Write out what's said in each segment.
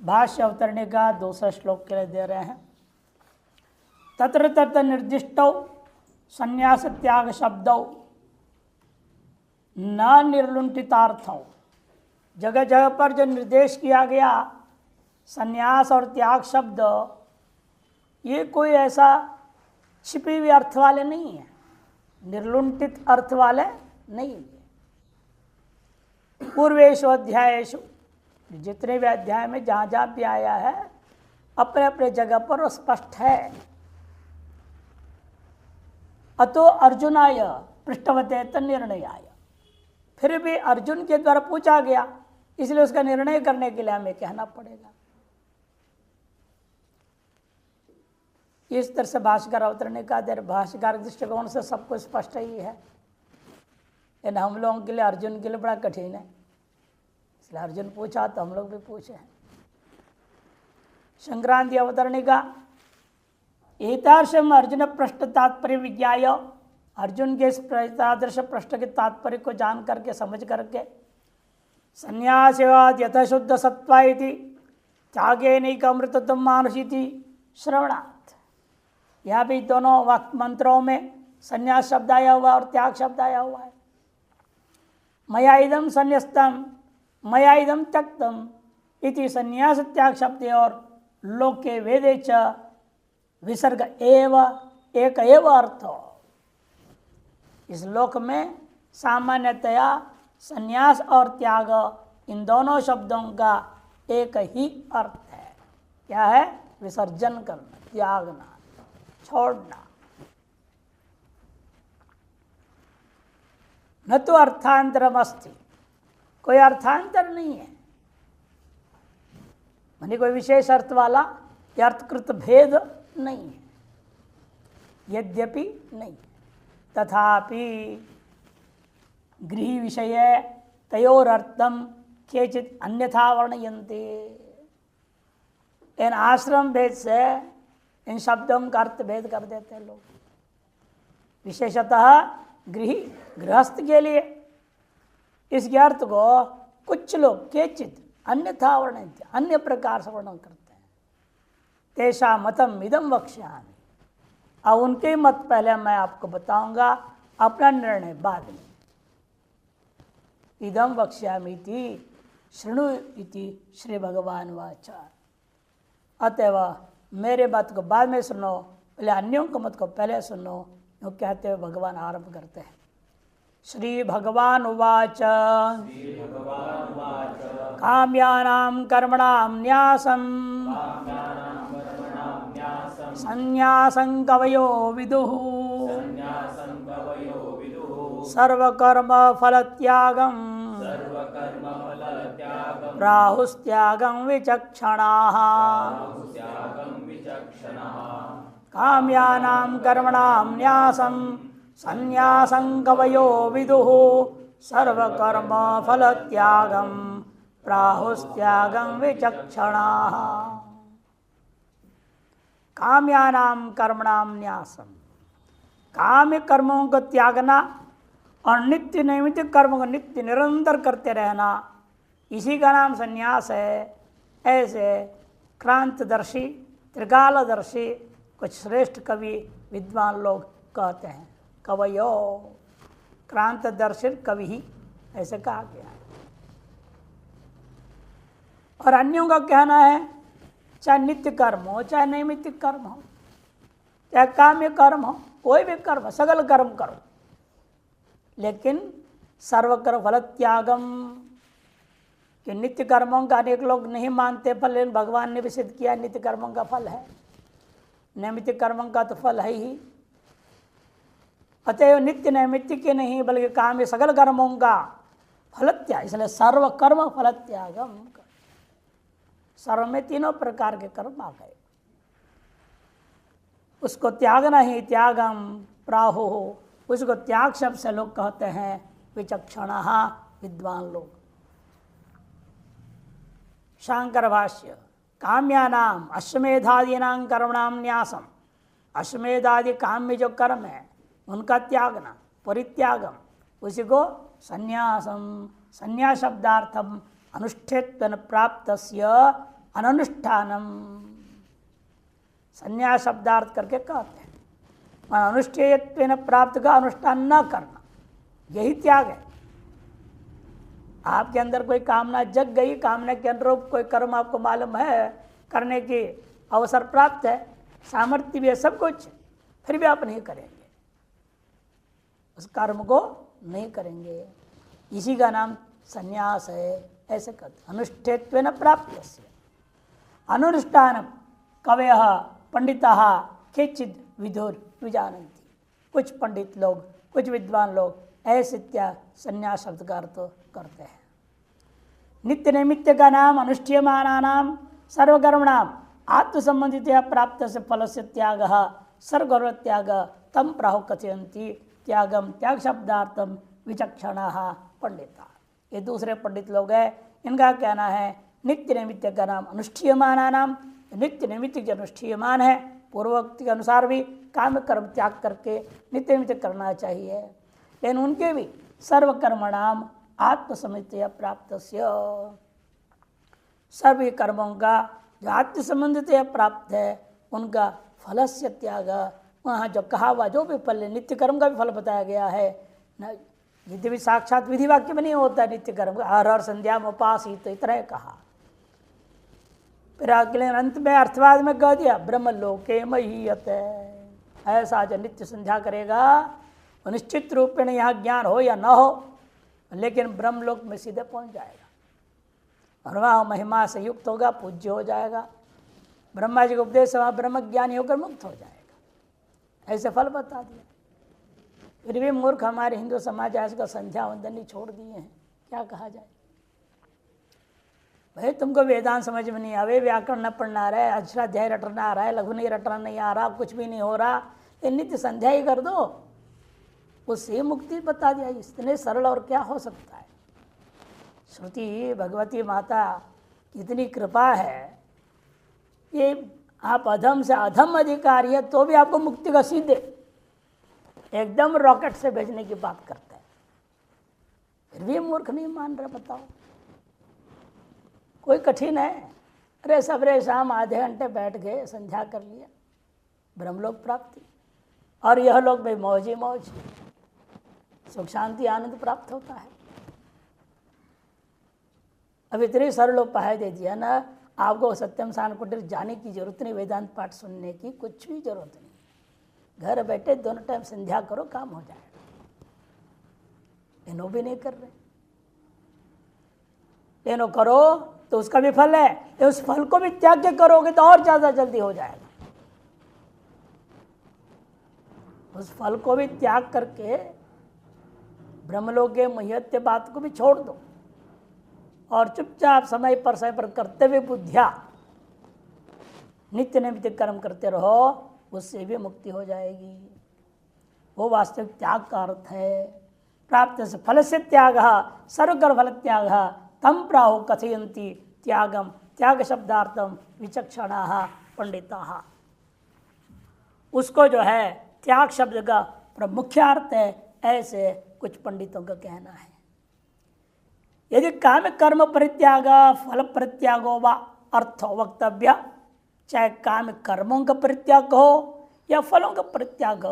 भाष्य अवतरणी का दूसरा श्लोक के लिए दे रहे हैं। तत्र तत्र निर्दिष्टौ संन्यास त्याग शब्दौ न निर्लुंठितार्थौ। जगह जगह पर जो निर्देश किया गया संन्यास और त्याग शब्द, ये कोई ऐसा छिपी हुई अर्थ वाले नहीं है, निर्लुंठित अर्थ वाले नहीं है। पूर्वेशु अध्यायेशु, जितने भी अध्याय में जहाँ जहाँ भी आया है अपने अपने जगह पर स्पष्ट है। अतो अर्जुनाय पृष्ठवते निर्णयाय, फिर भी अर्जुन के द्वारा पूछा गया इसलिए उसका निर्णय करने के लिए हमें कहना पड़ेगा। इस तरह से भाष्यकार अवतरणी का देर भाष्यकार दृष्टिकोण से सबको स्पष्ट ही है, लेकिन हम लोगों के लिए अर्जुन के लिए बड़ा कठिन है, इसलिए अर्जुन पूछा तो हम लोग भी पूछे हैं। संक्रांति अवतरणी का एतादृशम अर्जुन प्रश्न तात्पर्य विज्ञाय, अर्जुन के इस तादृश प्रश्न के तात्पर्य को जान करके समझ करके संन्यासवाद यथशुद्ध सत्वा इति त्यागे नैकामृतत्व मानुषीति श्रवणात्। यहाँ भी दोनों वाक्य मंत्रों में संन्यास शब्द आया हुआ और त्याग शब्द आया हुआ है। मया इदम संन्यस्तम मया इदम त्यक्तम इति संन्यास त्याग शब्द और लोके वेदे च विसर्ग एव एक एव अर्थ। इस लोक में सामान्यतया संन्यास और त्याग इन दोनों शब्दों का एक ही अर्थ है। क्या है? विसर्जन करना, त्यागना, छोड़ना। न तो अर्थांतरम अस्ति, कोई अर्थांतर नहीं है, मानी कोई विशेष अर्थ वाला या अर्थकृत भेद नहीं है। यद्यपि नहीं, तथापि गृही विषय तयोरर्थम केचित अन्यथा वर्णयन्ते। इन आश्रम भेद से इन शब्दों का अर्थ भेद कर देते हैं लोग। विशेषतः गृहस्थ के लिए इसके अर्थ को कुछ लोग केचित अन्यथा वर्णयन्ते, अन्य प्रकार से वर्णन करते हैं। तेषा मतम इदम वक्ष्यामि, अब उनके मत पहले मैं आपको बताऊंगा, अपना निर्णय बाद में। इदम वक्ष्यामि इति शृणु इति श्री भगवान वाचा। अतएव मेरे मत को बाद में सुनो, पहले अन्यों के मत को पहले सुनो, जो कहते हुए भगवान आरंभ करते हैं। श्री भगवान उवाच काम्यानां कर्मणां न्यासं संन्यासं कवयो विदुः सर्वकर्म फलत्यागं प्राहुस्त्यागं विचक्षणाः। काम्यानां कर्मणां न्यासं संन्यासं कवयो विदुः सर्वकर्म फलत्यागं प्राहुस्त्यागं विचक्षणाः। काम्यानां कर्मणां न्यासम, काम्य कर्मों को त्यागना और नित्य नैमित्तिक कर्मों को नित्य निरंतर करते रहना, इसी का नाम संन्यास है। ऐसे क्रांतदर्शी त्रिकालदर्शी कुछ श्रेष्ठ कवि विद्वान लोग कहते हैं। कवयो, क्रांतदर्शी कवि ही ऐसे कहा गया है। और अन्यों का कहना है चाहे नित्य कर्म हो, चाहे नैमित्तिक कर्म हो, चाहे काम्य कर्म हो, कोई भी कर्म, सगल कर्म करो, लेकिन सर्वकर्म फल त्यागम, कि नित्य कर्मों का अनेक लोग नहीं मानते फल, लेकिन भगवान ने भी सिद्ध किया नित्य कर्मों का फल है, नैमित्तिक कर्मों का तो फल है ही। अतएव नित्य नैमित्तिक के नहीं बल्कि काम्य सगल कर्मों का फल त्याग, इसलिए सर्वकर्म फल त्यागम। सर्व में तीनों प्रकार के कर्म आ गए, उसको त्यागना ही त्यागम प्राहो, उसको त्याग शब्द से लोग कहते हैं विचक्षणाः, विद्वान लोग। शांकर भाष्य काम्यानाम अश्वमेधादीनां कर्मणां न्यासम, अश्वमेधादि काम्य जो कर्म है उनका त्यागना, परित्यागम, उसी को संन्यासम, संन्यास शब्दार्थम अनुष्ठेत्वन प्राप्तस्य अनुष्ठानम, संन्यास शब्दार्थ करके कहते हैं। अनुष्ठेयत्वेन प्राप्त का अनुष्ठान न करना, यही त्याग है। आपके अंदर कोई कामना जग गई, कामना के अनुरूप कोई कर्म आपको मालूम है, करने की अवसर प्राप्त है, सामर्थ्य भी है, सब कुछ, फिर भी आप नहीं करेंगे, उस कर्म को नहीं करेंगे, इसी का नाम संन्यास है। ऐसे कहते अनुष्ठेत्वेन प्राप्त। अनुष्ठान कवयः पंडितः केचित् विदुर विजानन्ति, कुछ पंडित लोग, कुछ विद्वान लोग ऐसे संन्यास शब्द का अर्थ करते हैं। नित्य नैमित्य का नाम अनुष्ठीयमाना नाम सर्वकर्मणाम आत्म संबंधित प्राप्त से फल से त्याग सर्वगर्व त्याग तम प्राहु कथयन्ति त्यागम त्याग शब्दार्थम विचक्षणा पंडिता। ये दूसरे पंडित लोग हैं, इनका कहना है नित्य नैमित्य का नाम अनुष्ठीयमाना नाम, नित्य नैमित्य जो अनुष्ठीयमान है पूर्वोक्त के अनुसार भी काम कर्म त्याग करके नित्य नैमित्य करना चाहिए, लेकिन उनके भी सर्वकर्मणाम आत्मसमित्य प्राप्त, सभी कर्मों का जो आत्म संबंधित प्राप्त है उनका फल से त्याग, वहाँ जो कहा हुआ जो भी फल है, नित्य कर्म का भी फल बताया गया है, यदि भी साक्षात विधि वाक्य में नहीं होता नित्य कर्म का, हर हर संध्या में उपासित, इतना ही कहा। फिर अगले अंत में अर्थवाद में कह दिया ब्रह्मलोके महीयते, ऐसा जो नित्य संध्या करेगा वो निश्चित रूप में यहाँ ज्ञान हो या न हो, लेकिन ब्रह्मलोक में सीधे पहुँच जाएगा और वहाँ महिमा से युक्त होगा, पूज्य हो जाएगा, ब्रह्मा जी का उपदेश वहाँ ब्रह्म ज्ञानी होकर मुक्त हो जाएगा, ऐसे फल बता दिया। फिर भी मूर्ख हमारे हिंदू समाज आज का संध्या वंदन ही छोड़ दिए हैं, क्या कहा जाए। भाई तुमको वेदांत समझ में नहीं आवे, व्याकरण न पढ़ना आ रहा है, अष्टाध्याय रटना आ रहा है, लघु नहीं रटना नहीं आ रहा, कुछ भी नहीं हो रहा, ये नित्य संध्या ही कर दो, उससे मुक्ति बता दिया। इतने सरल और क्या हो सकता है। श्रुति भगवती माता कितनी कृपा है, ये आप अधम से अधम अधिकारी है तो भी आपको मुक्ति का सीधे एकदम रॉकेट से भेजने की बात करते हैं, फिर भी मूर्ख नहीं मान रहे। बताओ कोई कठिन है? अरे सबरे शाम आधे घंटे बैठ गए, संध्या कर लिया, ब्रह्मलोक प्राप्ति, और यह लोग भाई मौज ही मौज, सुख शांति आनंद प्राप्त होता है। अब इतने सरल उपाय दे दिया ना, आपको सत्यम सान कुटीर जाने की जरूरत नहीं, वेदांत पाठ सुनने की कुछ भी जरूरत नहीं, घर बैठे दोनों टाइम संध्या करो, काम हो जाएगा। इन्हों भी नहीं कर रहे, इन्हों करो तो उसका भी फल है, उस फल को भी त्याग के करोगे तो और ज्यादा जल्दी हो जाएगा। उस फल को भी त्याग करके ब्रह्मलोक के मह्यत्य बात को भी छोड़ दो और चुपचाप समय पर करते हुए बुद्धिया नित्य नैमित्य कर्म करते रहो, उससे भी मुक्ति हो जाएगी। वो वास्तविक त्याग का अर्थ है। प्राप्त से फल से त्याग सर्वकर फल त्याग तम प्राहु कथयन्ति त्यागम त्याग शब्दार्थम विचक्षणा पंडिता। उसको जो है त्याग शब्द का मुख्य अर्थ है, ऐसे कुछ पंडितों का कहना है। यदि काम कर्म परित्याग फल परित्यागो व अर्थो वक्तव्य, चाहे काम कर्मों का परित्याग हो या फलों का परित्याग,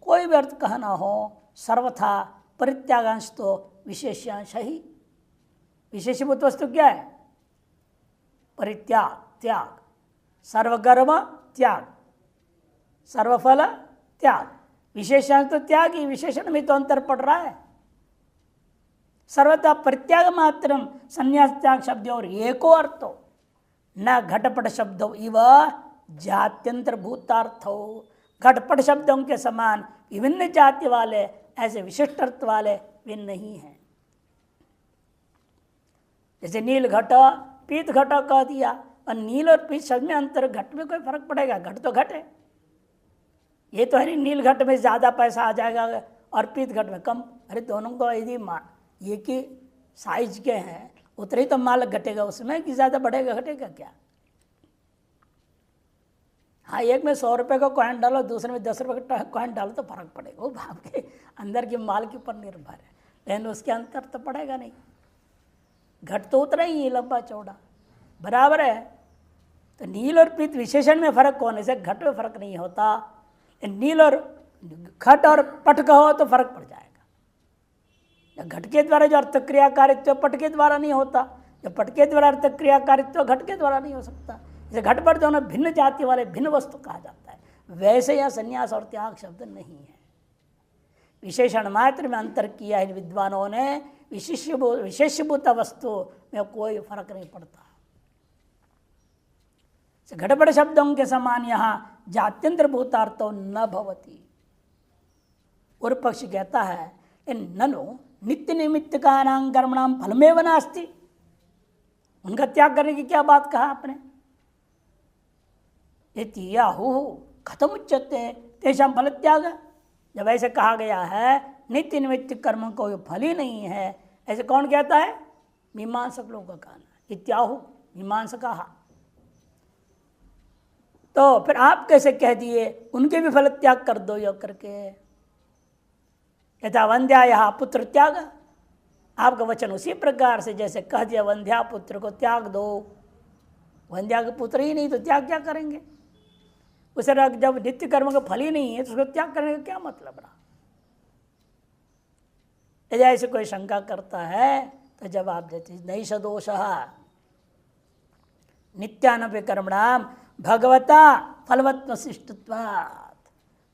कोई भी अर्थ कहना हो, सर्वथा परित्यागांश तो विशेष्यांश ही। विशेषभूत वस्तु क्या है? परित्याग, त्याग, सर्वकर्म त्याग, सर्वफल त्याग, विशेषांश तो त्याग ही, विशेषण में तो अंतर पड़ रहा है। सर्वथा परित्याग मात्रम संन्यास त्याग शब्द और एको अर्थो न घटपट शब्दों इव जात्यंतर भूतार्थो। घटपट शब्दों के समान विभिन्न जाति वाले, ऐसे विशिष्ट अर्थ वाले वे नहीं हैं। जैसे नील घट पीत घट कह दिया, और नील और पीत शब्द में अंतर, घट में कोई फर्क पड़ेगा? घट तो घट है, ये तो है नहीं नील घट में ज़्यादा पैसा आ जाएगा और पीत घट में कम। अरे दोनों को यदि ये कि साइज के हैं उतना ही तो माल घटेगा उसमें, कि ज़्यादा बढ़ेगा घटेगा क्या? हाँ, एक में 100 रुपये का कॉइन डालो, दूसरे में 10 रुपये का कॉइन डालो तो फर्क पड़ेगा, वो आपके अंदर की माल के ऊपर निर्भर है, लेकिन उसके अंतर तो पड़ेगा नहीं। घट तो उतना ही है, लंबा चौड़ा बराबर है, तो नील और पीत विशेषण में फर्क होने से घट में फर्क नहीं होता। नील और घट और पट कहो तो फर्क पड़ जाएगा। घट के द्वारा जो अर्थ क्रियाकारित्व पट के द्वारा नहीं होता, जो पट के द्वारा अर्थ क्रियाकारित्व घट के द्वारा नहीं हो सकता। जैसे घट पट दोनों भिन्न जाति वाले भिन्न वस्तु कहा जाता है, वैसे यह संन्यास और त्याग शब्द नहीं है। विशेषण मात्र में अंतर किया है विद्वानों ने, विशेषभूत वस्तु में कोई फर्क नहीं पड़ता। घटपट शब्दों के समान यहाँ जात्यंतर भूतार्थो न भवति। और पक्ष कहता है ननु नित्य निमित्त का नाम कर्मणाम फलमेव नास्ति। उनका त्याग करने की क्या बात कहा आपने? याहू खत्म उच्चते तेषाम फल त्याग। जब ऐसे कहा गया है नित्य निमित्त कर्म को फल ही नहीं है, ऐसे कौन कहता है? मीमांसक लोगों का कहना। इत्याहु मीमांसका। तो फिर आप कैसे कह दिए उनके भी फल त्याग कर दो यो करके? यथा वंध्या पुत्र त्याग, आपका वचन उसी प्रकार से जैसे कह दिया वंध्या पुत्र को त्याग दो। वंध्या के पुत्र ही नहीं तो त्याग क्या करेंगे? उसे जब नित्य कर्म का फल ही नहीं है तो उसको त्याग करने का क्या मतलब रहा? यदि ऐसे कोई शंका करता है तो जवाब देते नहीं सदोष नित्यानपि कर्मणाम भगवता फलवत्व शिष्टत्वात्।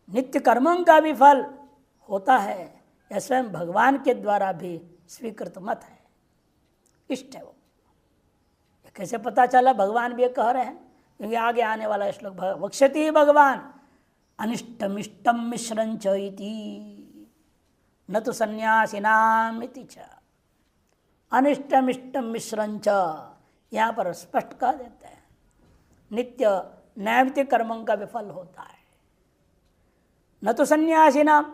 नित्य कर्मों का भी फल होता है, यह स्वयं भगवान के द्वारा भी स्वीकृत मत है, इष्ट है वो। कैसे पता चला? भगवान भी कह रहे हैं, क्योंकि आगे आने वाला श्लोक वक्ष्यति भगवान अनिष्टमिष्टम मिश्रंच इति न तो संन्यासिनाम इति च। अनिष्टमिष्टम मिश्रंच यहाँ पर स्पष्ट कह देते हैं। नित्य नैमित्तिक कर्मों का विफल होता है, न तो संन्यासिनाम,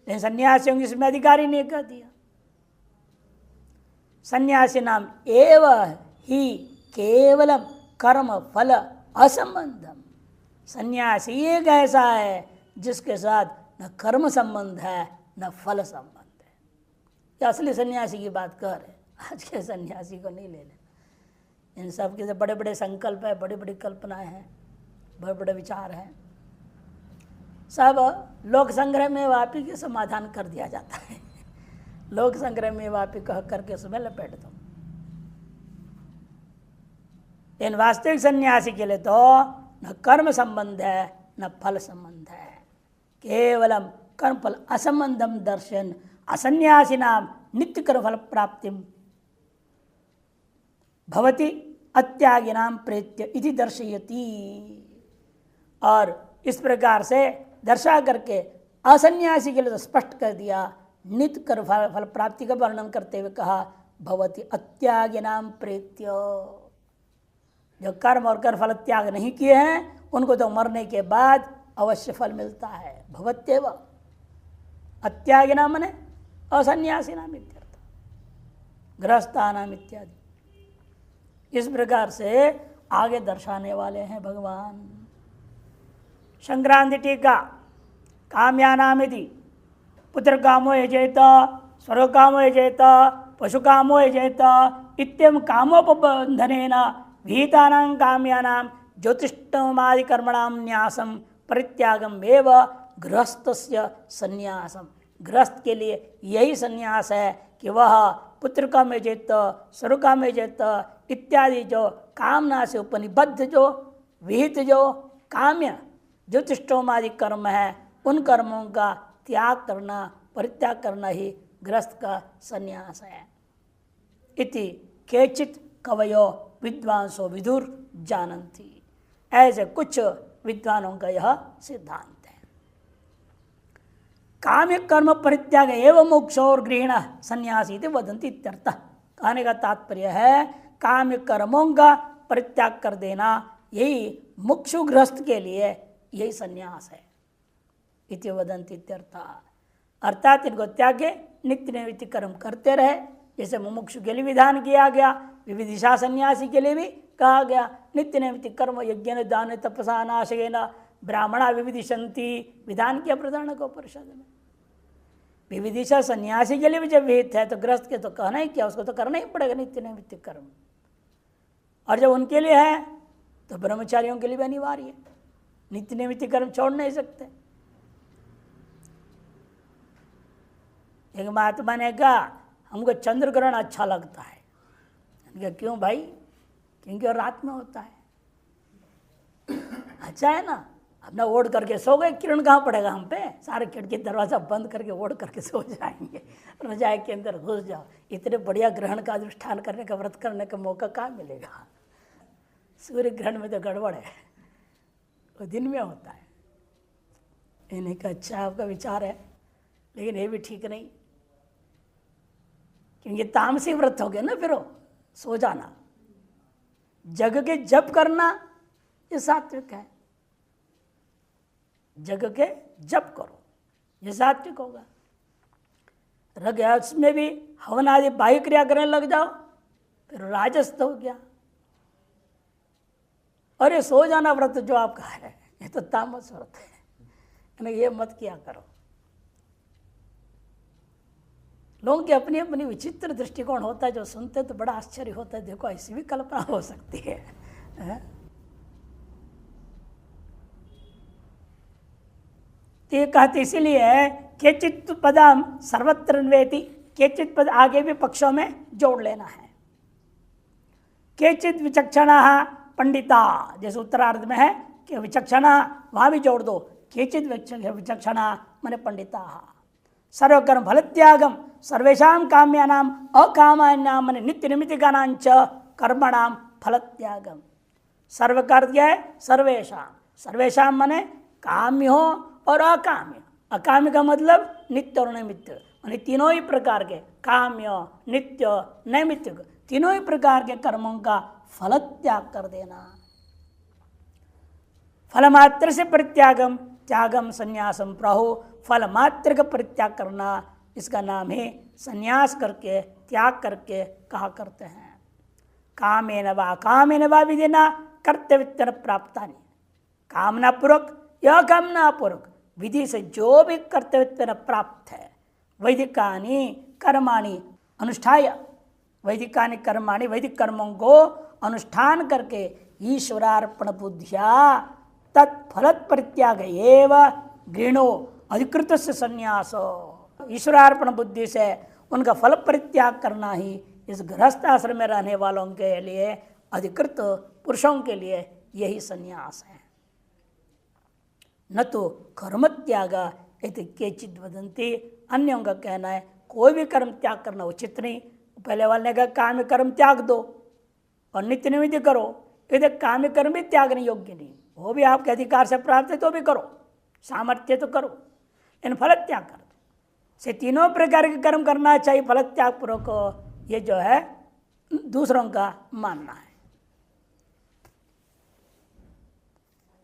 लेकिन संन्यासियों की इसमें अधिकारी ने कह दिया। संन्यासिनाम एव ही केवलम कर्म फल असंबंधम। सन्यासी एक ऐसा है जिसके साथ न कर्म संबंध है न फल संबंध है। ये असली सन्यासी की बात कर रहे, आज के सन्यासी को नहीं ले लेना। इन सब के बड़े बड़े संकल्प है, बड़ी बड़ी कल्पनाएं हैं, बड़े बड़े विचार हैं, सब लोक संग्रह में वापी के समाधान कर दिया जाता है। लोक संग्रह में वापी कह करके उसमें लपेट दो। इन वास्तविक सन्यासी के लिए तो न कर्म संबंध है न फल संबंध है, केवलम कर्म फल असंबंधम दर्शन असन्यासी नाम नित्य कर्म फल प्राप्ति भवति अत्यागिनाम प्रेत्य इति दर्शयति। और इस प्रकार से दर्शा करके असन्यासी के लिए तो स्पष्ट कर दिया। नित्य कर्म फल प्राप्ति का वर्णन करते हुए कहा भवति अत्यागिनाम प्रेत्य। जो कर्म और कर्म फल त्याग नहीं किए हैं उनको तो मरने के बाद अवश्य फल मिलता है। भवत्येव अत्यागिना मने असन्यासी नाम इत्यर्थ, गृहस्था नाम इत्यादि। इस प्रकार से आगे दर्शाने वाले हैं भगवान। संक्रांति टीका काम्यानामिति पुत्र कामो यजेत स्वर्ग कामो यजेत पशु कामो यजेत इत्यम कामोपबंधनेन विहितानां काम्यानां ज्योतिष्ठमादि कर्मणां न्यासम परित्यागम एव गृहस्थस्य संन्यासम। गृहस्थ के लिए यही संन्यास है कि वह पुत्र का में जेत स्वर्ग का में जेत इत्यादि जो कामना से उपनिबद्ध जो विहित जो काम्य ज्योतिष्ठोमादि कर्म है उन कर्मों का त्याग करना परित्याग करना ही गृहस्थ का संन्यास है। इति केचित कवयो विद्वांसो विदुर जानन्ति। ऐसे कुछ विद्वानों का यह सिद्धांत है। काम्य कर्म परित्याग एवं मोक्ष और गृहिण संन्यासी वदंती इत्यर्थः। कहने का तात्पर्य है काम्य कर्मों का परित्याग कर देना यही मुक्षु गृहस्थ के लिए यही संन्यास है। इति वदंती इत्यर्थः। अर्थात इनको त्यागे नित्य नैमित्तिक कर्म करते रहे, जैसे मुमुक्षु के लिए विधान किया गया, विविदिशा सन्यासी के लिए भी कहा गया नित्य नैमित्तिक कर्म यज्ञ दान तपसा नाशयेन ब्राह्मणा विविदिशंति विधान किया प्रधान को परिषद में। विविदिशा सन्यासी के लिए भी जब विहित है तो गृहस्थ के तो कहना ही क्या, उसको तो करना ही पड़ेगा नित्य नैमित्तिक कर्म। और जब उनके लिए है तो ब्रह्मचारियों के लिए भी अनिवार्य है, नित्य निमित्त कर्म छोड़ नहीं सकते। एक महात्मा ने कहा हमको चंद्र ग्रहण अच्छा लगता है। कहा क्यों भाई? क्योंकि वो रात में होता है। अच्छा है ना, अपना ओढ़ करके सो गए, किरण कहाँ पड़ेगा हम पे? सारे खिड़की दरवाजा बंद करके ओढ़ करके सो जाएंगे, रजाई के अंदर घुस जाओ। इतने बढ़िया ग्रहण का अनुष्ठान करने का, व्रत करने का मौका कहाँ मिलेगा? सूर्य ग्रहण में तो गड़बड़ है, वो दिन में होता है। इन्हें का अच्छा आपका विचार है, लेकिन ये भी ठीक नहीं, क्योंकि तामसिक व्रत हो गया ना। फिर सो जाना, जग के जप करना, ये सात्विक है। जग के जप करो, ये सात्विक होगा। रजस में भी हवन आदि बाह्य क्रिया करने लग जाओ, फिर राजस हो गया। और ये सो जाना व्रत जो आपका है, ये तो तामस व्रत है, ये मत किया करो। लोगों की अपनी अपनी विचित्र दृष्टिकोण होता है, जो सुनते तो बड़ा आश्चर्य होता है, देखो ऐसी भी कल्पना हो सकती है। तो ये कहते इसीलिए केचित पदम सर्वत्र अन्वेति, केचित पद आगे भी पक्षों में जोड़ लेना है। केचित विचक्षणा पंडिता, जैसे उत्तरार्ध में है कि विचक्षणा, वहां भी जोड़ दो। केचित विचक्षणा माने पंडिता। सर्वकर्म फल त्यागम सर्वेशाम काम्यानाम अकामान्याम माने नित्य निमित्तिकानां च कर्मणाम फल त्यागम। सर्व का अर्थ क्या है? सर्वेशाम। सर्वेशाम माने काम्य हो और अकाम्य। अकाम्य का मतलब नित्य और नैमित्य, माने तीनों ही प्रकार के काम्य, नित्य, नैमित्तिक, तीनों ही प्रकार के कर्मों का फल त्याग कर देना। फल मात्र से परित्यागम त्यागम संन्यासम प्राहु। फल मात्र का परित्याग करना, इसका नाम है संन्यास करके, त्याग करके कहा करते हैं। कामेन वा कामेन वा विधिना कर्तव्य प्राप्तानि। कामना पूर्वक या कामना पूर्वक विधि से जो भी कर्तव्य प्राप्त है, वैदिकानि कर्माणि अनुष्ठाय, वैदिकानि कर्माणि, वैदिक कर्मों को अनुष्ठान करके ईश्वरार्पण बुद्धिया तत्फल परित्याग एव गृणो अधिकृत से संन्यास। ईश्वरार्पण बुद्धि से उनका फल परित्याग करना ही इस गृहस्थ आश्रम में रहने वालों के लिए, अधिकृत पुरुषों के लिए यही संन्यास है। न तो कर्म त्याग इति केचित् वदन्ति। अन्यों का कहना है कोई भी कर्म त्याग करना उचित नहीं। पहले वाले ने कहा काम्य कर्म त्याग दो और नित्य निमित्त करो, यदि काम्य कर्म भी त्यागने योग्य नहीं, वो भी आपके अधिकार से प्राप्त है तो भी करो, सामर्थ्य तो करो, इन फल त्याग कर दो। से तीनों प्रकार के कर्म करना चाहिए फल त्याग पूर्वक, ये जो है दूसरों का मानना है।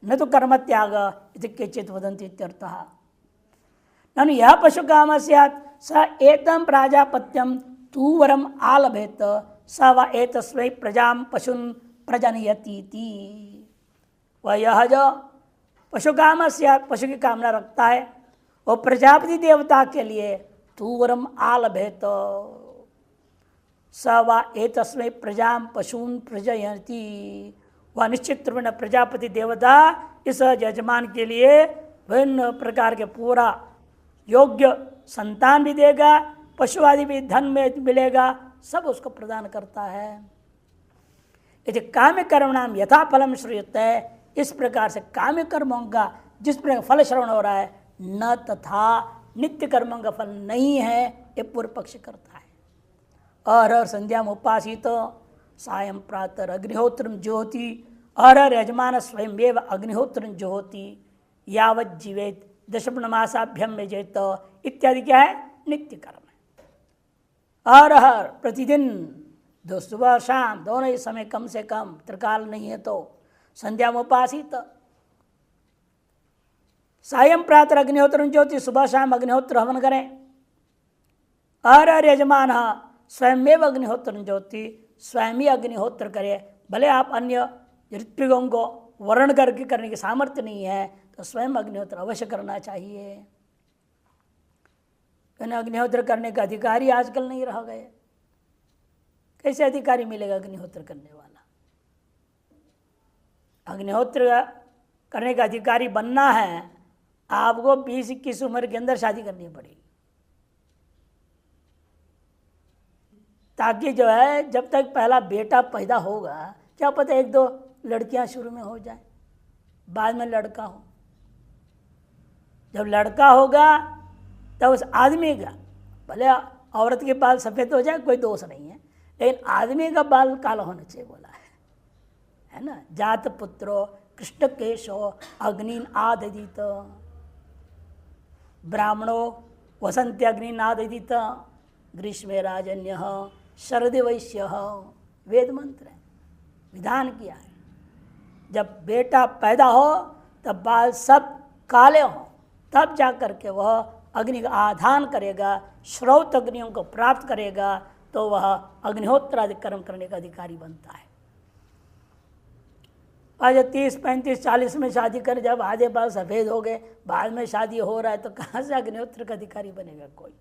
न तो कर्म त्याग इति केचित् वदन्ति इत्यर्थः। ननु यः पशु काम स्यात् स एतं प्राजापत्यं तूवरम आलभेत स व एतस्मै प्रजां पशुन् प्रजनयति। वह यह जो पशु काम स्यात्, पशु की कामना रखता है, वो प्रजापति देवता के लिए तूवरम आलभेत स व एतस्मै प्रजां पशून् प्रजयति। वह निश्चित रूप में प्रजापति देवता इस यजमान के लिए विभिन्न प्रकार के पूरा योग्य संतान भी देगा, पशु आदि भी धन में मिलेगा, सब उसको प्रदान करता है। यदि काम्य कर्मणाम यथा फलम श्रूयते, इस प्रकार से काम्य कर्मों का जिस प्रकार फल श्रवण हो रहा है, न तथा नित्य कर्मों का फल नहीं है, ये पूर्व पक्ष करता है। और संध्या में उपासित सायं प्रातः अग्निहोत्र ज्योति, और यजमान स्वयं एव अग्निहोत्र ज्योति यावत जीवेत दशममासाभ्यम में जेत इत्यादि क्या है? नित्य कर्म है। और हर प्रतिदिन दो सुबह शाम दोनों ही समय कम से कम, त्रिकाल नहीं है तो संध्या में उपासित, सायं प्रातः अग्निहोत्र ज्योति, सुबह शाम अग्निहोत्र हवन करें। और यजमान स्वयं एव अग्निहोत्र ज्योति, स्वयं ही अग्निहोत्र करे। भले आप अन्य ऋत्विकों को वर्ण करके करने की सामर्थ्य नहीं है तो स्वयं अग्निहोत्र अवश्य करना चाहिए। अग्निहोत्र करने का अधिकारी आजकल नहीं रह गए। कैसे अधिकारी मिलेगा अग्निहोत्र करने वाला? अग्निहोत्र करने का अधिकारी बनना है आपको 20-21 उम्र के अंदर शादी करनी पड़ेगी, ताकि जो है जब तक पहला बेटा पैदा होगा, क्या पता 1-2 लड़कियां शुरू में हो जाए, बाद में लड़का हो। जब लड़का होगा तब उस आदमी का, भले औरत के बाल सफ़ेद हो जाए कोई दोष नहीं है, लेकिन आदमी का बाल काला होना चाहिए बोला है ना। जात पुत्रो कृष्ण केशो अग्निन आददित, ब्राह्मणो वसंत अग्निन आददित, ग्रीष्मे राजन्य शरद वैश्य, वेद मंत्र है, विधान किया है। जब बेटा पैदा हो तब बाल सब काले हों, तब जा करके वह अग्नि का आधान करेगा, श्रौत अग्नियों को प्राप्त करेगा, तो वह अग्निहोत्र आदि कर्म करने का अधिकारी बनता है। आज 30-35-40 में शादी कर, जब आधे बाल सफ़ेद हो गए, बाद में शादी हो रहा है, तो कहाँ से अग्निहोत्र का अधिकारी बनेगा कोई।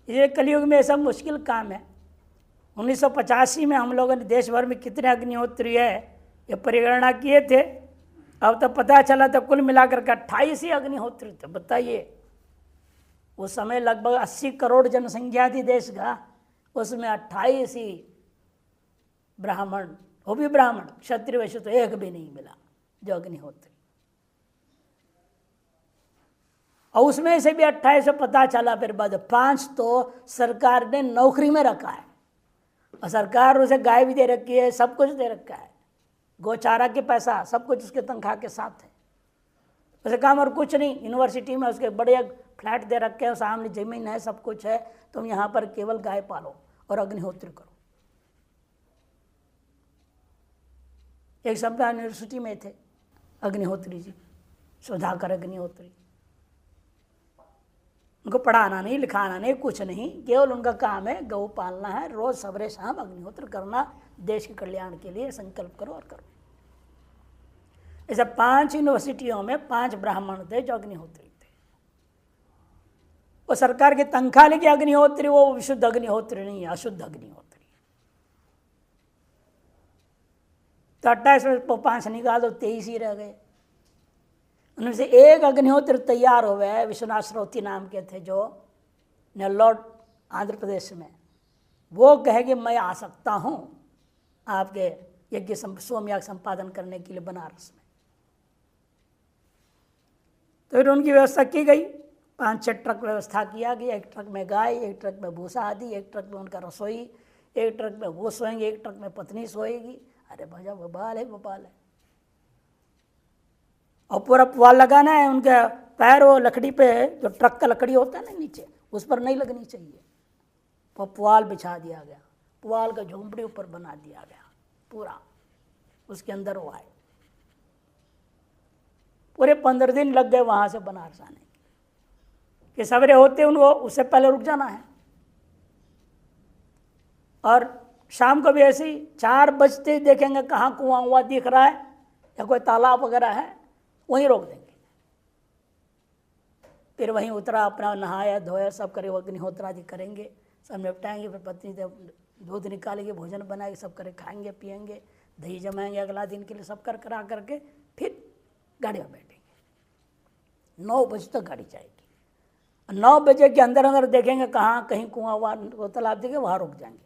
ये कलयुग में सब मुश्किल काम है। 1985 में हम लोगों ने देश भर में कितने अग्निहोत्री है ये परिगणना किए थे, अब तो पता चला तो कुल मिलाकर के 28 ही अग्निहोत्री थे। बताइए, उस समय लगभग 80 करोड़ जनसंख्या थी देश का, उसमें 28 ही ब्राह्मण, वो भी ब्राह्मण, क्षत्रिय वैश्य तो एक भी नहीं मिला जो अग्निहोत्री। और उसमें से भी 28 पता चला, फिर बाद 5 तो सरकार ने नौकरी में रखा है, और सरकार उसे गाय भी दे रखी है, सब कुछ दे रखा है, गोचारा के पैसा सब कुछ उसके तनख्वाह के साथ है। उसे काम और कुछ नहीं, यूनिवर्सिटी में उसके बड़े फ्लैट दे रखे हैं, सामने जमीन है, सब कुछ है, तुम यहाँ पर केवल गाय पालो और अग्निहोत्र करो। एक समय यूनिवर्सिटी में थे अग्निहोत्री जी, सुधाकर अग्निहोत्री। उनको पढ़ाना नहीं, लिखाना नहीं, कुछ नहीं, केवल उनका काम है गौ पालना है, रोज सवेरे शाम अग्निहोत्र करना, देश के कल्याण के लिए संकल्प करो और करो। ऐसे 5 यूनिवर्सिटियों में 5 ब्राह्मण थे जो अग्निहोत्री थे। वो सरकार की तनख्वाह लेके अग्निहोत्री, वो विशुद्ध अग्निहोत्री नहीं है, अशुद्ध अग्निहोत्री। तो 28 में 5 निकाल दो, 23 ही रह गए। उनमें से एक अग्निहोत्र तैयार हुए, विश्वनाथ श्रोती नाम के थे, जो नेल्लोर आंध्र प्रदेश में। वो कहे कि मैं आ सकता हूँ आपके यज्ञ सोमयाग संपादन करने के लिए बनारस में। तो फिर उनकी व्यवस्था की गई, 5-6 ट्रक व्यवस्था किया गया, एक ट्रक में गाय, एक ट्रक में भूसा आदि, एक ट्रक में उनका रसोई, एक ट्रक में वो सोएंगे, एक ट्रक में पत्नी सोएगी। अरे भैया बबाल है, बबाल है। और पूरा पुआल लगाना है, उनके पैर वो लकड़ी पे, जो ट्रक का लकड़ी होता है ना नीचे, उस पर नहीं लगनी चाहिए। वो पुआल बिछा दिया गया, पुआल का झोंपड़ी ऊपर बना दिया गया पूरा, उसके अंदर वो आए। पूरे 15 दिन लग गए वहाँ से बनारस आने के, सवेरे होते उनको उससे पहले रुक जाना है। और शाम को भी ऐसे ही 4 बजते देखेंगे कहाँ कुआं हुआ दिख रहा है या कोई तालाब वगैरह है, वहीं रोक देंगे। फिर वहीं उतरा, अपना नहाया धोया सब करे, अग्निहोत्र आदि करेंगे, सब निपटाएंगे। फिर पत्नी दूध निकालेंगे, भोजन बनाएंगे, सब करे, खाएंगे पिएंगे, दही जमाएंगे अगला दिन के लिए, सब कर करा करके फिर गाड़ी में बैठेंगे। 9 बजे तक गाड़ी जाएगी। 9 बजे के अंदर अंदर देखेंगे कहाँ कहीं कुआं हुआ तालाब देंगे, वहाँ रुक जाएंगे।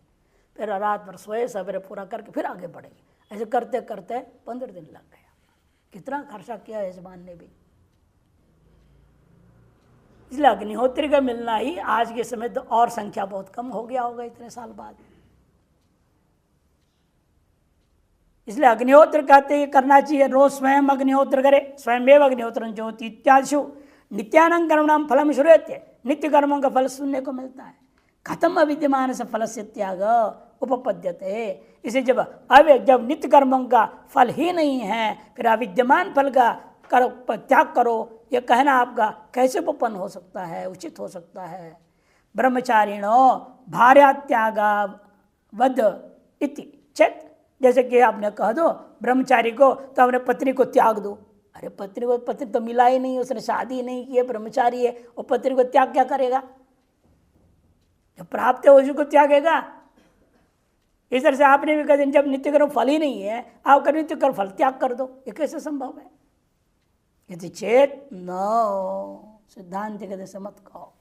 फिर रात भर सोए, सवेरे पूरा करके फिर आगे बढ़ेंगे। ऐसे करते करते 15 दिन लग गया। कितना खर्चा किया यजमान ने भी। इसलिए अग्निहोत्री का मिलना ही आज के समय तो और संख्या बहुत कम हो गया होगा इतने साल बाद। इसलिए अग्निहोत्र कहते हैं करना चाहिए, रोज स्वयं अग्निहोत्र करे। स्वयं अग्निहोत्र ज्योति इत्यादिषु नित्यानंद कर्मणाम फलम श्रूयते। नित्य कर्मों का फल सुनने को मिलता है। खत्म अविद्यमान से फल से त्याग उपपद्यते। इसे जब नित्य कर्मों का फल ही नहीं है, फिर अविद्यमान फल का त्याग करो, यह कहना आपका कैसे उपपन्न हो सकता है, उचित हो सकता है। ब्रह्मचारिणो भार्या त्यागा वद इति चेत। जैसे कि आपने कह दो ब्रह्मचारी को तो अपने पत्नी को त्याग दो। अरे पत्नी तो मिला ही नहीं, उसने शादी नहीं की है, ब्रह्मचारी है, वो पत्नी को त्याग क्या करेगा? जब प्राप्त है उसी को त्यागेगा। इस तरह से आपने भी कहा जब नित्य कर्म फल ही नहीं है आपका नित्य कर्म फल त्याग कर दो, ये कैसे संभव है? यदि चेत न सिद्धांत कहते से मत कहो।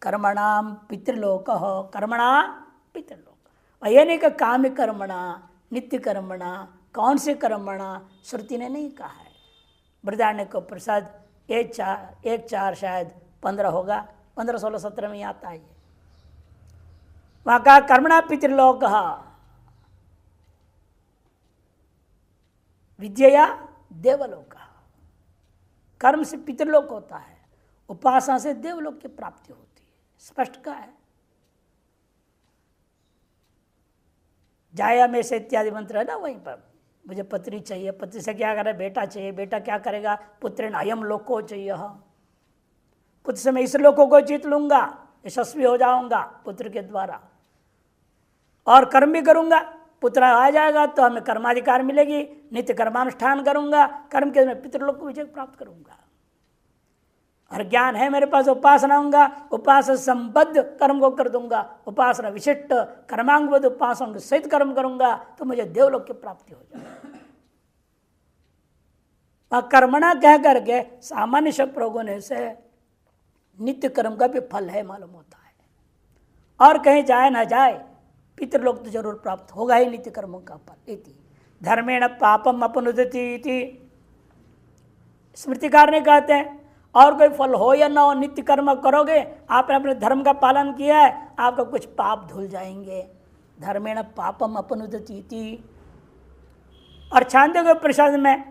कर्मणाम पितृलोक कर्मणा पितृलोक, और यह नहीं कि काम्य कर्मणा नित्य कर्मणा, कौन से कर्मणा श्रुति ने नहीं कहा है। बृहदारण्यक को प्रसाद 1:4 शायद 15 होगा, 15, 16, 17 में आता है। वहां कहा कर्मणा पितृलोक विद्या देवलोक, कर्म से पितृलोक होता है, उपासना से देवलोक की प्राप्ति होती है। स्पष्ट कहा है। जाया में से इत्यादि मंत्र है ना, वहीं पर मुझे पत्नी चाहिए, पत्नी से क्या करे, बेटा चाहिए, बेटा क्या करेगा, पुत्र अयम लोको चाहिए, पुत्र से मैं इस लोकों को जीत लूंगा, यशस्वी हो जाऊंगा पुत्र के द्वारा, और कर्म भी करूंगा, पुत्र आ जाएगा तो हमें कर्माधिकार मिलेगी, नित्य कर्मानुष्ठान करूंगा, कर्म के मैं पितृलोक को विजय प्राप्त करूंगा। और ज्ञान है मेरे पास, उपासना होगा, उपासना संबद्ध कर्म को कर दूंगा, उपासना विशिष्ट कर्मांगबद्ध उपासना सहित कर्म करूंगा तो मुझे देवलोक की प्राप्ति हो जाएगी। कर्मणा कह करके सामान्य शब्द प्रयोगों ने से नित्य कर्म का भी फल है मालूम होता है, और कहीं जाए ना जाए पितृलोक तो जरूर प्राप्त होगा ही नित्य कर्मों का फल। इति धर्मेण पापम अपनुदति, स्मृतिकार ने कहते हैं और कोई फल हो या ना हो, नित्य कर्म करोगे, आपने अपने धर्म का पालन किया है, आपका कुछ पाप धुल जाएंगे। धर्मेण पापम अपनुदति। और छांदोग्य प्रसाद में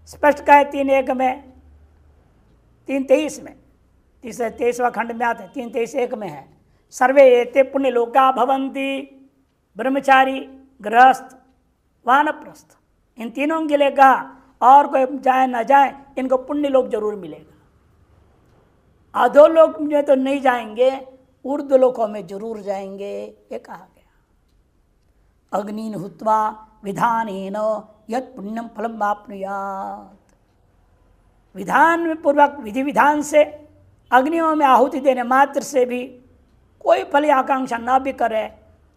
स्पष्ट कहा है 3:1 में, 3:23 में, 23वां खंड में आते हैं, 3:23 में है, सर्वे एते पुण्यलोका भवन्ति, ब्रह्मचारी, गृहस्थ, वानप्रस्थ, इन तीनों के लिए कहा, और कोई जाए ना जाए इनको पुण्य लोक जरूर मिलेगा। अधोलोक में तो नहीं जाएंगे, ऊर्ध्व लोकों में जरूर जाएंगे, ये कहा गया। अग्निन हुत्वा विधानेन यत् पुण्यम फलम वाप्नुयात्, विधान में पूर्वक विधि विधान से अग्नियों में आहुति देने मात्र से भी कोई फल या आकांक्षा ना भी करे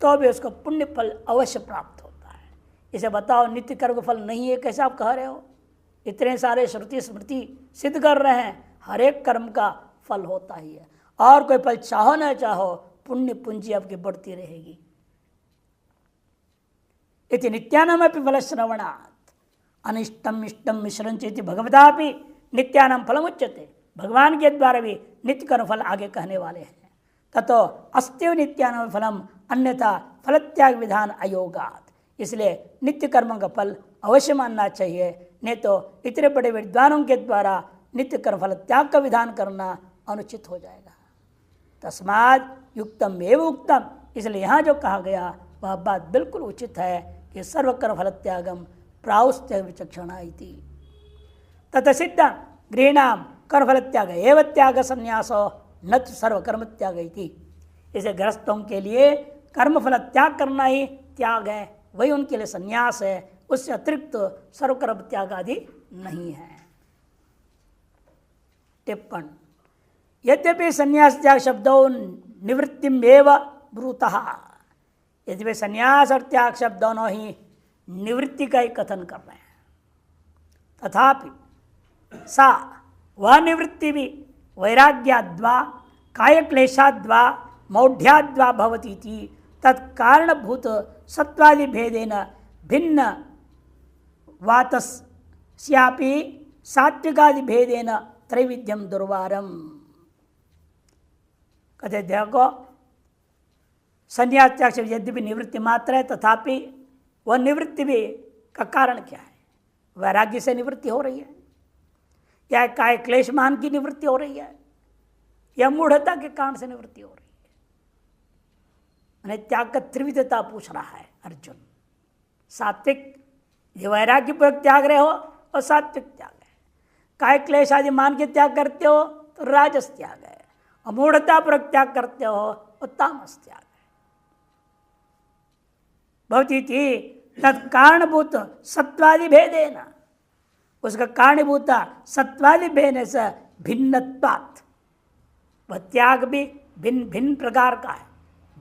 तो भी उसको पुण्य फल अवश्य प्राप्त होता है। इसे बताओ नित्य कर्म फल नहीं है, कैसे आप कह रहे हो? इतने सारे श्रुति स्मृति सिद्ध कर रहे हैं हर एक कर्म का फल होता ही है, और कोई फल चाहो ना चाहो पुण्य पूंजी आपकी बढ़ती रहेगी। इति नित्यानामपि फल श्रवणात् अनिष्टम इष्टम मिश्रंचेति भगवतापि नित्यानाम फलम उच्यते, भगवान के द्वारा भी नित्य कर्म फल आगे कहने वाले हैं। ततो अस्त्यव नित्यानाम फलम अन्यथा फलत्याग विधान अयोगात्, इसलिए नित्य कर्मों का फल अवश्य मानना चाहिए, नहीं तो इतने बड़े विद्वानों के द्वारा नित्य कर्म फल त्याग का विधान करना अनुचित हो जाएगा। तस्माद युक्तम एवं उक्तम, इसलिए यहाँ जो कहा गया वह बात बिल्कुल उचित है कि सर्वकर्म फल त्यागम प्राउस्त्य विचक्षणा इति तथा सिद्ध गृहणाम कर्मफल त्याग एवं त्याग संन्यासो न सर्वकर्म त्याग इति। इसे गृहस्थों के लिए कर्मफल त्याग करना ही त्याग है, वही उनके लिए संन्यास है, उससे अतिरिक्त सर्वकर्म त्याग आदि नहीं है। टिप्पण यद्यपि संन्यास त्याग शब्दों निवृत्तिमेव ब्रूतः, यद्यपि संन्यास और त्याग शब्द दोनों ही निवृत्ति का ही कथन कर रहे हैं, तथापि सा वह निवृत्ति भी वैराग्याद्वा काय क्लेशाद्वा मौढ़्याद्वा भवती थी, तत्कारणभूत सत्वादि भेदेन भिन्न वातस्यापि सात्विकादि भेदेन त्रैविध्यम दुर्वारम। कहते देखो संन्यास त्याग से यद्यपि निवृत्ति मात्र है, तथापि वह निवृत्ति भी का कारण क्या है? वैराग्य से निवृत्ति हो रही है, या काय क्लेशमान की निवृत्ति हो रही है, या मूढ़ता के कारण से निवृत्ति हो रही है। मैंने त्याग का त्रिविधता पूछ रहा है अर्जुन। सात्विक ये वैराग्य पूर्वक त्याग रहे हो और सात्विक त्याग है, काय क्लेश आदि मान के त्याग करते हो तो राजस त्याग है, और मूढ़ता पूर्वक त्याग करते हो तो तामस त्याग है। भवती थी तत्कारणभूत सत्वादि भेदेन, उसका कारणभूता सत्वादि भेद से भिन्नत्वात्, वह त्याग भी भिन्न भिन्न प्रकार का है,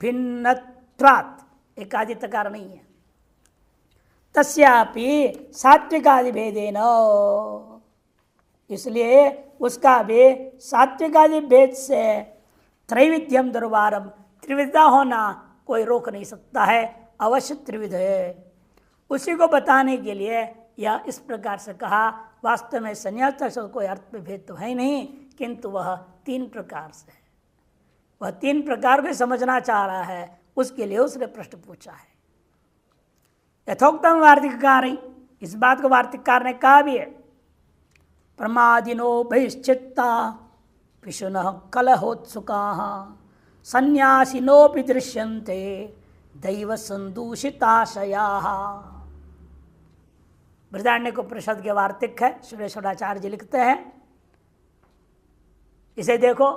भिन्नत्वात् एकादि तकार नहीं है। तस्यापि सात्विकादि भेदेन, इसलिए उसका भी सात्विकादि भेद से त्रैविध्यम दुर्वारम, त्रिविधा होना कोई रोक नहीं सकता है, अवश्य त्रिविध है। उसी को बताने के लिए यह इस प्रकार से कहा। वास्तव में संन्यास का कोई अर्थ में भेद तो है नहीं, किंतु वह 3 प्रकार से है। वह 3 प्रकार को समझना चाह रहा है, उसके लिए उसने प्रश्न पूछा है। यथोक्तम वार्तिककार, इस बात को वार्तिककार ने कहा भी है। प्रमादिनो बहिश्चित्ता पिशुनः कलहोत्सुकाः सन्यासिनोपि दृश्यन्ते दैव संदूषिताशयाः। बृहदारण्यक उपनिषद के वार्तिक है, सुरेश्वराचार्य जी लिखते हैं, इसे देखो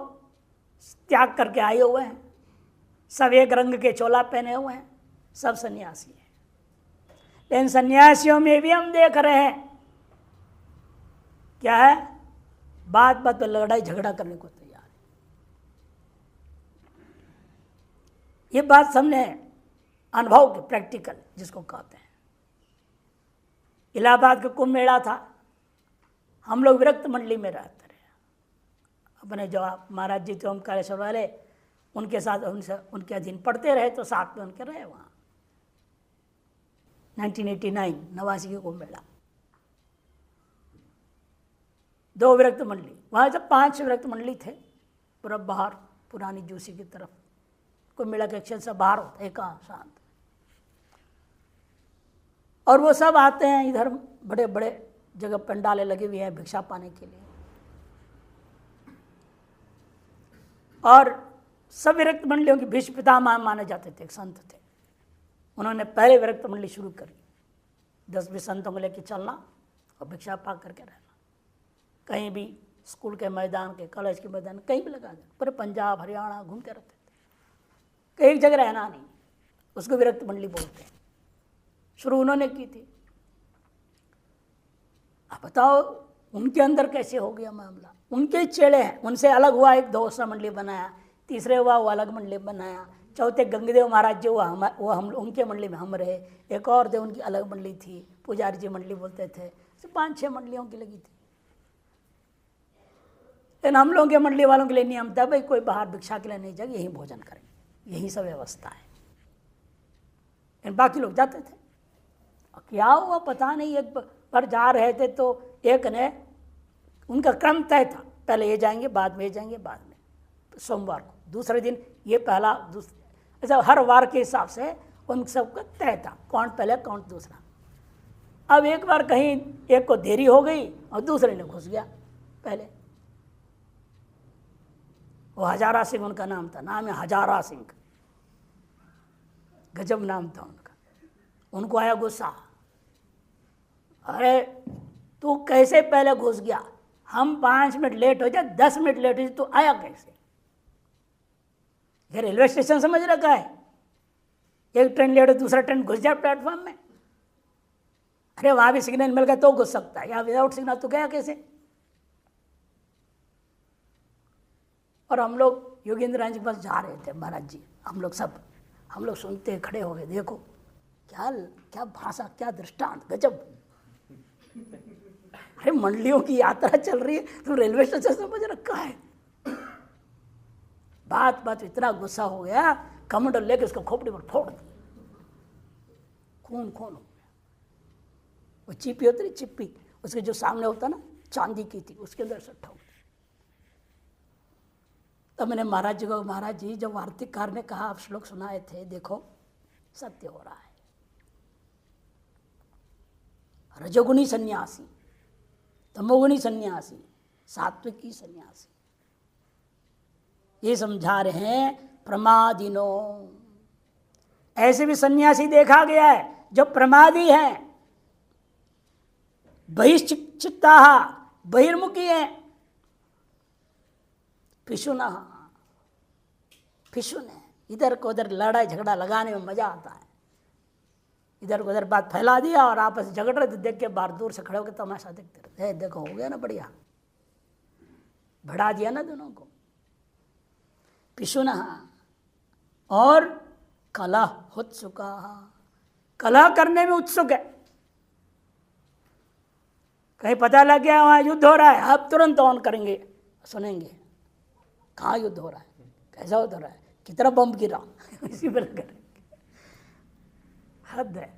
त्याग करके आए हुए हैं, सब एक रंग के चोला पहने हुए हैं, सब सन्यासी हैं। लेकिन सन्यासियों में भी हम देख रहे हैं क्या है, बात बात पर लड़ाई झगड़ा करने को तैयार है। ये बात हमने अनुभव की, प्रैक्टिकल जिसको कहते हैं। इलाहाबाद का कुंभ मेला था, हम लोग विरक्त मंडली में रहते रहे। अपने जो महाराज जी थे ओमकारेश्वर वाले, उनके साथ उनके अधीन पढ़ते रहे, तो साथ में उनके रहे वहाँ। 1989 89 की कुंभ मेला, 2 विरक्त मंडली वहाँ जब 5 विरक्त मंडली थे, पूरा बाहर पुरानी जूसी की तरफ कुंभ मेला के क्षेत्र से बाहर होता है, एकांत शांत। और वो सब आते हैं इधर, बड़े बड़े जगह पंडालें लगी हुई हैं भिक्षा पाने के लिए। और सब विरक्त मंडलियों की भीष्म पितामह माने जाते थे, एक संत थे, उन्होंने पहले विरक्त मंडली शुरू करी। 10-20 संतों को लेकर चलना और भिक्षा पा करके रहना, कहीं भी स्कूल के मैदान के, कॉलेज के मैदान, कहीं भी लगा देना, पूरे पंजाब हरियाणा घूमते रहते थे, कहीं एक जगह रहना नहीं। उसको विरक्त मंडली बोलते हैं। शुरू उन्होंने की थी। अब बताओ उनके अंदर कैसे हो गया मामला। उनके चेले हैं, उनसे अलग हुआ एक दूसरा मंडली बनाया, तीसरे हुआ वो अलग मंडली बनाया, चौथे गंगदेव महाराज जो हुआ वो हम उनके मंडली में हम रहे, एक और थे उनकी अलग मंडली थी, पुजारी जी मंडली बोलते थे। 5-6 मंडलियों की लगी थी। लेकिन हम लोगों के मंडली वालों के लिए नियम था, भाई कोई बाहर भिक्षा के लिए नहीं जाएगा, यहीं भोजन करेंगे, यही सब व्यवस्था है। लेकिन बाकी लोग जाते थे। क्या हुआ पता नहीं, एक पर जा रहे थे तो एक ने, उनका क्रम तय था, पहले ये जाएंगे, बाद में ये जाएंगे, बाद में सोमवार को, दूसरे दिन ये पहला, ऐसा हर वार के हिसाब से उन सबका तय था, कौन पहले कौन दूसरा। अब एक बार कहीं एक को देरी हो गई और दूसरे ने घुस गया पहले। वो हजारा सिंह उनका नाम था, नाम है हजारा सिंह, गजब नाम था उनका। उनको आया गुस्सा, अरे तू कैसे पहले घुस गया, हम 5 मिनट लेट हो जाए, 10 मिनट लेट हो जाए, तू आया कैसे? ये रेलवे स्टेशन समझ रखा है, एक ट्रेन लेट हो दूसरा ट्रेन घुस जाए प्लेटफॉर्म में। अरे वहां भी सिग्नल मिल गया तो घुस सकता है, यहाँ विदाउट सिग्नल तो गया कैसे? और हम लोग योगेंद्र जी के पास जा रहे थे, महाराज जी, हम लोग सुनते खड़े हो गए। देखो क्या भाषा, क्या दृष्टांत, गजब। अरे मंडलियों की यात्रा चल रही है, तुम रेलवे स्टेशन समझ रखा है। बात इतना गुस्सा हो गया, कमंडल लेके उसको खोपड़ी पर फोड़ दिया, खून हो गया। वो चिप्पी होती, चिप्पी उसके जो सामने होता ना, चांदी की थी, उसके अंदर से ठोक। तब मैंने महाराज जी को, महाराज जी जब वार्तिककार ने कहा, आप श्लोक सुनाए थे, देखो सत्य हो रहा है। रजोगुणी सन्यासी, तमोगुणी सन्यासी, सात्विकी सन्यासी, ये समझा रहे हैं। प्रमादिनो, ऐसे भी सन्यासी देखा गया है जो प्रमादी हैं, बहिश्चित्ता, बहिर्मुखी हैं, पिशुन है, इधर को उधर लड़ाई झगड़ा लगाने में मजा आता है। इधर को उधर बात फैला दिया और आपस में झगड़ रहे तो देख के बाहर दूर से खड़े होकर तमाशा देखते रहते, देखो हो गया ना बढ़िया, बढ़ा दिया ना दोनों को। पिशुन और कलह उत्सुका, कलह करने में उत्सुक है। कहीं पता लग गया वहां युद्ध हो रहा है, आप तुरंत ऑन करेंगे, सुनेंगे कहाँ युद्ध हो रहा है, कैसा हो रहा है, कितना बम गिरा, इसी पर करेंगे। हद है।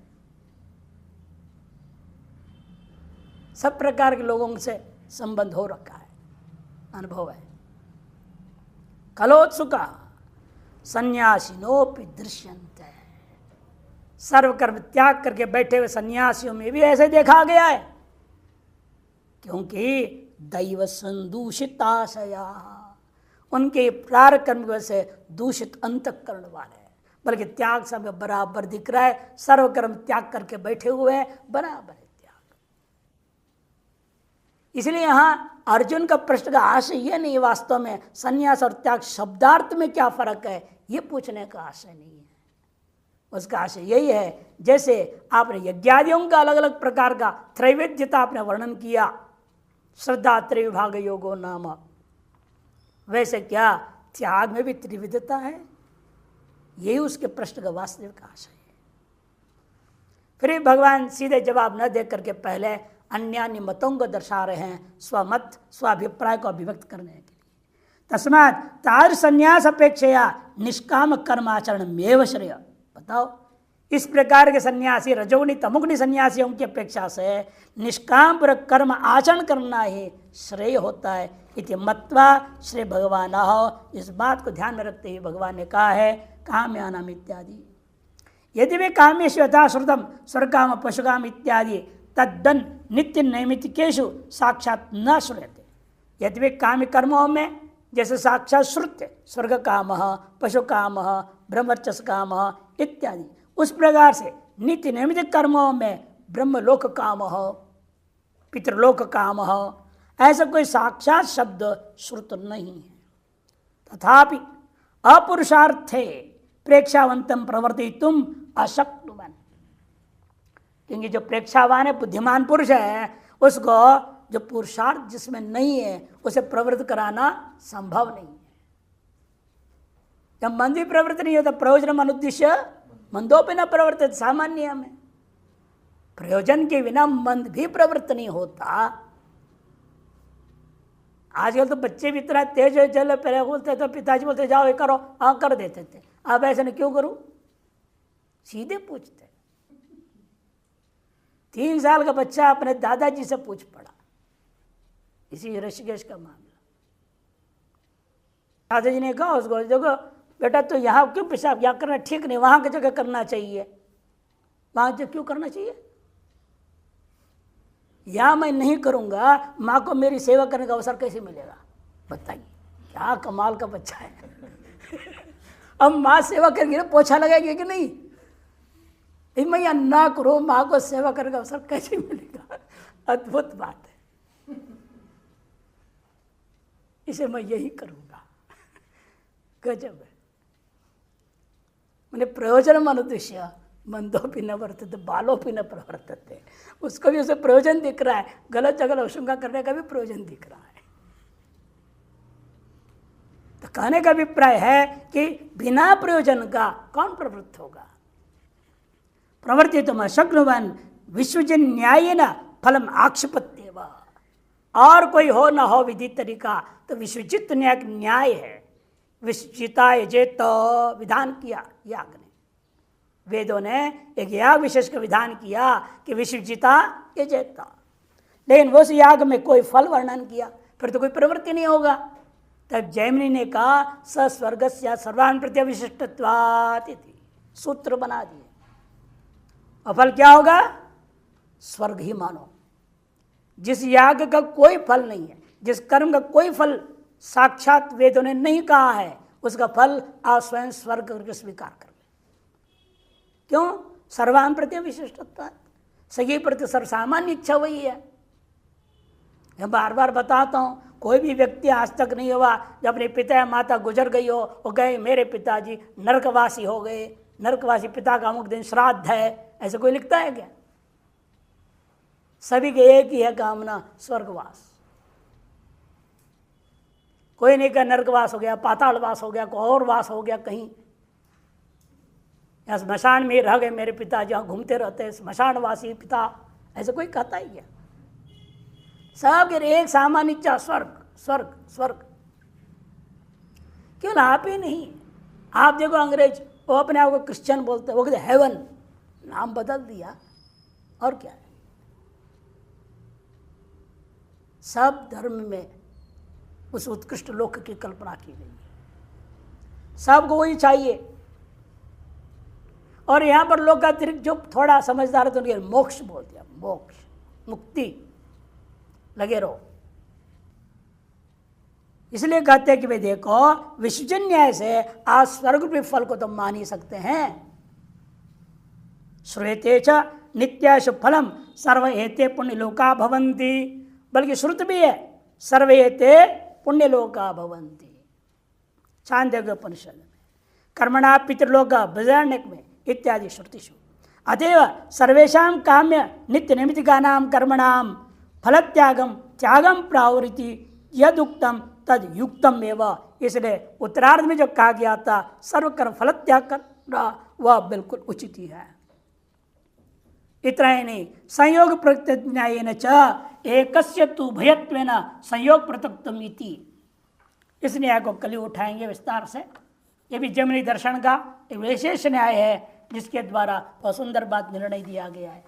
सब प्रकार के लोगों से संबंध हो रखा है, अनुभव है। कलोत्सुका सन्यासिनोपि दृश्यन्ते, सर्वकर्म त्याग करके बैठे हुए सन्यासियों में भी ऐसे देखा गया है, क्योंकि दैव संदूषिताशया, उनके प्रार कर्म से दूषित अंतःकरण वाले, बल्कि त्याग सब बराबर दिख रहा है, सर्वकर्म त्याग करके बैठे हुए हैं, बराबर है त्याग। इसलिए यहां अर्जुन का प्रश्न का आशय यह नहीं, वास्तव में संन्यास और त्याग शब्दार्थ में क्या फर्क है ये पूछने का आशय नहीं है। उसका आशय यही है, जैसे आपने यज्ञादियों का अलग अलग प्रकार का त्रैविध्यता आपने वर्णन किया, श्रद्धा त्रिविभाग योगो नाम, वैसे क्या त्याग में भी त्रिविधता है? यही उसके प्रश्न का वास्तविक आशय है। फिर भगवान सीधे जवाब न दे करके पहले अन्य अन्य मतों को दर्शा रहे हैं, स्वमत स्वाभिप्राय को अभिव्यक्त करने के लिए। तस्मात् तार संन्यास अपेक्षया निष्काम कर्माचरण में श्रेय। बताओ, इस प्रकार के सन्यासी रजोगुणी तमोगुणी सन्यासियों की अपेक्षा से निष्काम पर कर्म आचरण करना ही श्रेय होता है। इति मत्वा श्री भगवान, इस बात को ध्यान में रखते हुए भगवान ने कहा है काम्यानाम इत्यादि। यदि वे कामेषु यथा श्रुतम स्वर्गकाम पशुकाम इत्यादि तद्दन नित्य नैमित्तिकेषु साक्षात न श्रूयते। यदि वे काम कर्मों में जैसे साक्षात श्रुत्य स्वर्ग काम पशु काम ब्रह्मचर्य काम इत्यादि, उस प्रकार से नित्य नैमित्तिक कर्मों में ब्रह्मलोक काम पितृलोक काम ऐसा कोई साक्षात शब्द श्रुत नहीं है। तथापि अपुरुषार्थे प्रेक्षावंतम प्रवर्तितुम अशक्नुवन, क्योंकि जो प्रेक्षावान है बुद्धिमान पुरुष है, उसको जो पुरुषार्थ जिसमें नहीं है उसे प्रवृत्त कराना संभव नहीं है। जब मन भी प्रवृत्त नहीं होता, प्रयोजन अनुद्देश्य मंदों पे न प्रवर्तित, सामान्य में प्रयोजन के बिना मन भी प्रवृत्त नहीं होता। आजकल तो बच्चे भी इतना तेज है, चलो पहले बोलते तो पिताजी बोलते जाओ ये करो, हाँ कर देते थे। अब ऐसे नहीं, क्यों करूं, सीधे पूछते। 3 साल का बच्चा अपने दादाजी से पूछ पड़ा, इसी ऋषिकेश का मामला। दादाजी ने कहा उसको, देखो बेटा तो यहाँ क्यों पेशाब यहाँ करना ठीक नहीं, वहां की जगह करना चाहिए, वहां जो क्यों करना चाहिए, या मैं नहीं करूंगा, माँ को मेरी सेवा करने का अवसर कैसे मिलेगा? बताइए, क्या कमाल का बच्चा है। अब माँ सेवा करेगी ना, पोछा लगाएगी कि नहीं, मैं या ना करो, माँ को सेवा करने का अवसर कैसे मिलेगा? अद्भुत बात है, इसे मैं यही करूंगा। गजब है। मैंने प्रयोजन अनुद्देश्य मंदोपि न वर्तते बालोपि न प्रवर्तते, उसको भी उसे प्रयोजन दिख रहा है, गलत जगह अशंका करने का भी प्रयोजन दिख रहा है। तो कहने का अभिप्राय है कि बिना प्रयोजन का कौन प्रवृत्त होगा? प्रवर्तितुम अशक्नुवन विश्वजन न्यायेन फलम आक्षेपत्येव, और कोई हो न हो विधि तरीका, तो विश्वजित न्याय है। विश्वजिता यजेत विधान किया याग ने, वेदों ने एक याग विशेष का विधान किया कि विश्वजिता यजेत, लेकिन उस याग में कोई फल वर्णन किया, फिर तो कोई प्रवृत्ति नहीं होगा। तब जैमिनी ने कहा स स्वर्गस्य सर्वान् प्रत्यविशिष्टत्वात् इति सूत्र बना दिए। और फल क्या होगा? स्वर्ग ही मानो। जिस याग का कोई फल नहीं है, जिस कर्म का कोई फल साक्षात वेदों ने नहीं कहा है, उसका फल आप स्वयं स्वर्ग करके स्वीकार कर ले। क्यों? सर्वान प्रति विशिष्टता, सही प्रति सर्वसामान्य इच्छा वही है। मैं बार बार बताता हूँ, कोई भी व्यक्ति आज तक नहीं हुआ जब अपने पिता या माता गुजर गई हो, वो गए मेरे पिताजी नरकवासी हो गए, नरकवासी पिता का अमुक दिन श्राद्ध है, ऐसे कोई लिखता है क्या? सभी के एक ही है कामना, स्वर्गवास। कोई नहीं कहा नरकवास हो गया, पातालवास हो गया, कोई और वास हो गया कहीं। या स्मशान में रह गए मेरे पिता, जहाँ घूमते रहते हैं स्मशानवासी पिता, ऐसा कोई कहता ही है? सब एक सामान्य इच्छा स्वर्ग स्वर्ग स्वर्ग। क्यों आप ही नहीं? आप देखो अंग्रेज, वो अपने आप को क्रिश्चियन बोलते हैं, वो कहते हेवन, नाम बदल दिया और क्या है। सब धर्म में उस उत्कृष्ट लोक की कल्पना की गई है, सबको वही चाहिए। और यहां पर लोग अतिरिक्त जो थोड़ा समझदार है तो उनके मोक्ष बोल दिया, मोक्ष मुक्ति, लगे रहो। इसलिए कहते हैं कि भाई देखो, विश्वजन न्याय से आज स्वर्ग रूपी फल को तो मान ही सकते हैं। श्रूयते च नित्याशु फलम सर्व एते पुण्यलोका भवन्ति, बल्कि श्रुत भी है, सर्व एते पुण्यलोका भवन्ति। छांदोग्य उपनिषद में, कर्मणा पितृलोक बृहदारण्यक में इत्यादि श्रुतिषु। अतएव सर्वेषां काम्य नित्य नैमित्तिकानां कर्मणां फलत्यागम त्यागम प्रावृत्ति यदुक्तम तद युक्तम एवं। इसलिए उत्तरार्ध में जो कहा गया था सर्वकर्म फलत्याग करना, वह बिल्कुल उचित ही है। इतना ही नहीं, संयोग प्रत्यक्ष न्यायेन च एकस्य तु भयत्वेन संयोग पृथक्तम इति, इस न्याय को कल उठाएंगे विस्तार से। ये भी जैमिनी दर्शन का एक विशेष न्याय है जिसके द्वारा वह सुंदर बात निर्णय दिया गया है।